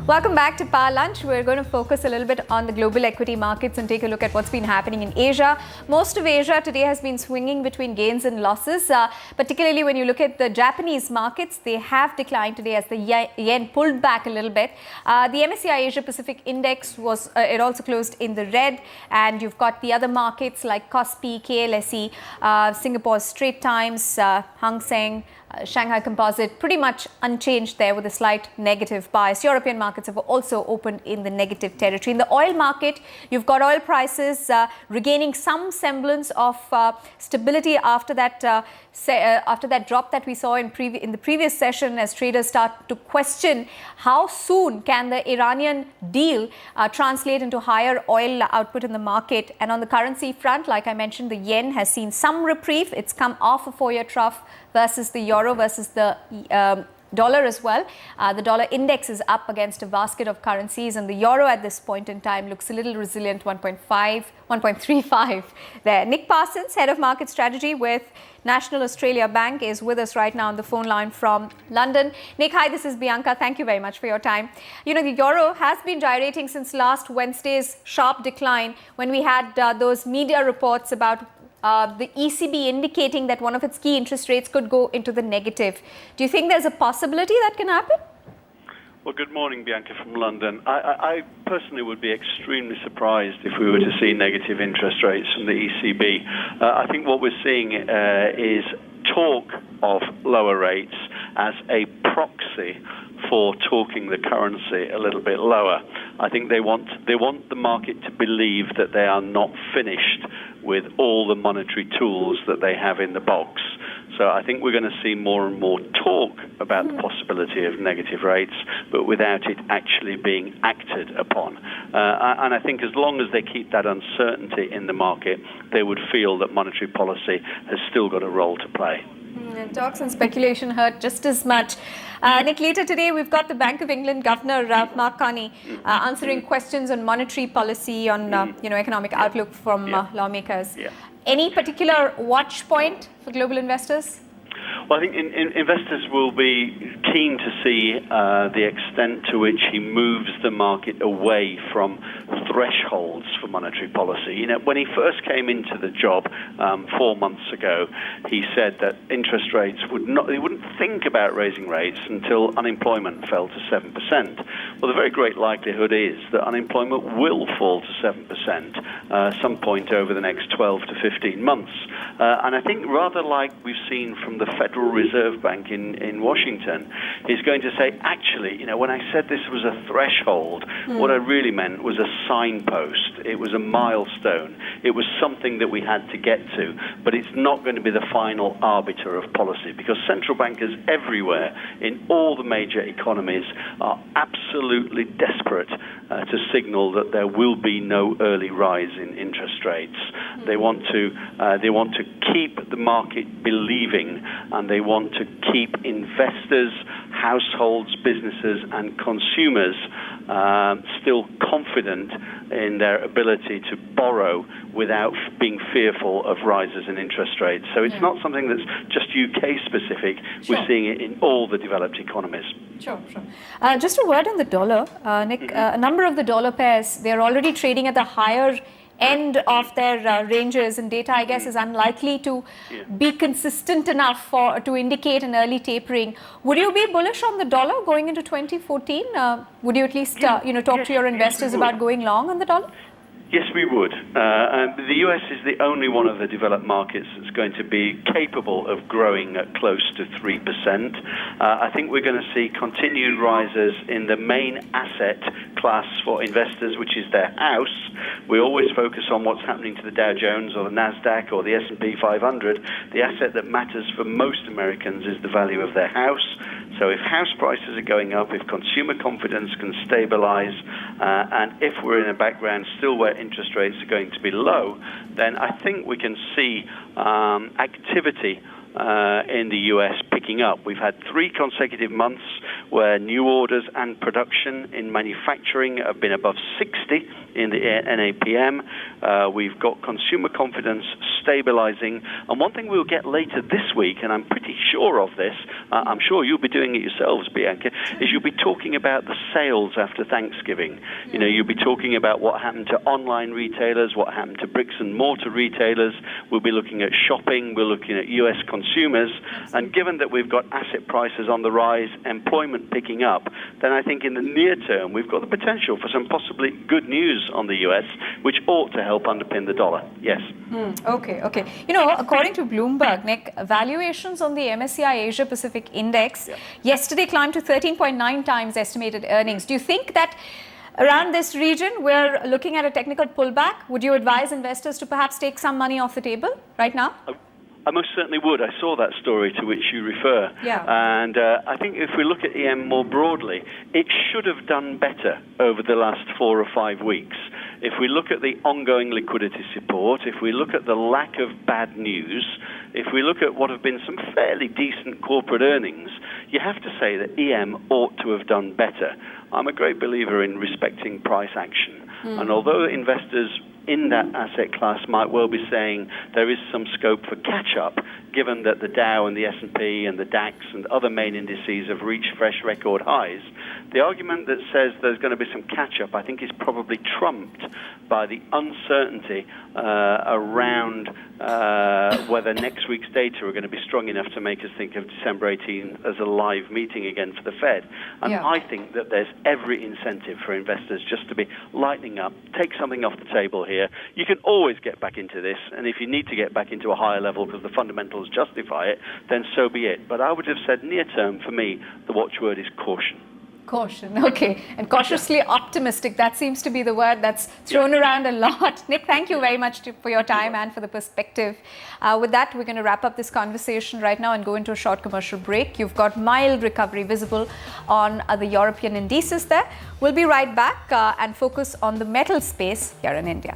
Welcome back to Power Lunch. We're going to focus a little bit on the global equity markets and take a look at what's been happening in Asia. Most of Asia today has been swinging between gains and losses, particularly when you look at the Japanese markets. They have declined today as the yen pulled back a little bit. The MSCI Asia Pacific Index was it also closed in the red, and you've got the other markets like KOSPI, KLSE, Singapore's Straits Times, Hang Seng, Shanghai Composite pretty much unchanged there with a slight negative bias. European markets have also opened in the negative territory. In the oil market, you've got oil prices regaining some semblance of stability after that drop that we saw in the previous session, as traders start to question how soon can the Iranian deal translate into higher oil output in the market. And on the currency front, like I mentioned, the yen has seen some reprieve. It's come off a four-year trough versus the euro versus the dollar as well. The dollar index is up against a basket of currencies, and the euro at this point in time looks a little resilient, 1.35 there. Nick Parsons, Head of Market Strategy with National Australia Bank, is with us right now on the phone line from London. Nick, hi, this is Bianca. Thank you very much for your time. You know, the euro has been gyrating since last Wednesday's sharp decline when we had those media reports about the ECB indicating that one of its key interest rates could go into the negative. Do you think there's a possibility that can happen? Well, good morning, Bianca from London. I personally would be extremely surprised if we were to see negative interest rates from the ECB. I think what we're seeing is talk of lower rates as a proxy for talking the currency a little bit lower. I think they want the market to believe that they are not finished with all the monetary tools that they have in the box. So I think we're going to see more and more talk about the possibility of negative rates, but without it actually being acted upon. And I think as long as they keep that uncertainty in the market, they would feel that monetary policy has still got a role to play. Talks and speculation hurt just as much. Nick, later today we've got the Bank of England Governor Mark Carney answering questions on monetary policy, on economic outlook from lawmakers. Any particular watch point for global investors? Well, I think investors will be keen to see the extent to which he moves the market away from thresholds for monetary policy. You know, when he first came into the job 4 months ago, he said that interest rates he wouldn't think about raising rates until unemployment fell to 7%. Well, the very great likelihood is that unemployment will fall to 7% some point over the next 12 to 15 months. And I think rather like we've seen from the Federal Reserve Bank in Washington, he's going to say, actually, you know, when I said this was a threshold, what I really meant was a signpost. It was a milestone. It was something that we had to get to, but it's not going to be the final arbiter of policy, because central bankers everywhere in all the major economies are absolutely desperate to signal that there will be no early rise in interest rates. They want to keep the market believing, and they want to keep investors, households, businesses, and consumers still confident in their ability to borrow without being fearful of rises in interest rates. So it's not something that's just UK specific. We're seeing it in all the developed economies. Sure. Just a word on the dollar, Nick. A number of the dollar pairs, they're already trading at the higher end of their ranges, and data, I guess, is unlikely to be consistent enough to indicate an early tapering. Would you be bullish on the dollar going into 2014? Would you at least talk to your investors about going long on the dollar? Yes, we would. The US is the only one of the developed markets that's going to be capable of growing at close to 3%. I think we're going to see continued rises in the main asset class for investors, which is their house. We always focus on what's happening to the Dow Jones or the NASDAQ or the S&P 500. The asset that matters for most Americans is the value of their house. So if house prices are going up, if consumer confidence can stabilize, and if we're in a background still where interest rates are going to be low, then I think we can see activity in the US picking up. We've had 3 consecutive months where new orders and production in manufacturing have been above 60 in the NAPM. We've got consumer confidence stabilizing. And one thing we'll get later this week, and I'm pretty sure of this, I'm sure you'll be doing it yourselves, Bianca, is you'll be talking about the sales after Thanksgiving. You know, you'll be talking about what happened to online retailers, what happened to bricks and mortar retailers. We'll be looking at shopping. We're looking at U.S. consumers. And given that we've got asset prices on the rise, employment picking up, then I think in the near term we've got the potential for some possibly good news on the U.S., which ought to help underpin the dollar. Yes. Okay. You know, according to Bloomberg, Nick, valuations on the MSCI Asia Pacific Index yesterday climbed to 13.9 times estimated earnings. Do you think that around this region we're looking at a technical pullback? Would you advise investors to perhaps take some money off the table right now? I most certainly would. I saw that story to which you refer. Yeah. And I think if we look at EM more broadly, it should have done better over the last 4 or 5 weeks. If we look at the ongoing liquidity support, if we look at the lack of bad news, if we look at what have been some fairly decent corporate earnings, you have to say that EM ought to have done better. I'm a great believer in respecting price action. And although investors in that asset class might well be saying there is some scope for catch-up, given that the Dow and the S&P and the DAX and other main indices have reached fresh record highs, the argument that says there's going to be some catch-up, I think, is probably trumped by the uncertainty around whether next week's data are going to be strong enough to make us think of December 18 as a live meeting again for the Fed. And I think that there's every incentive for investors just to be lightening up, take something off the table here. You can always get back into this, and if you need to get back into a higher level because the fundamentals justify it, then so be it. But I would have said near term, for me, the watchword is caution. Caution, okay. And cautiously optimistic, that seems to be the word that's thrown around a lot. Nick, thank you very much for your time and for the perspective. With that, we're going to wrap up this conversation right now and go into a short commercial break. You've got mild recovery visible on the European indices there. We'll be right back and focus on the metal space here in India.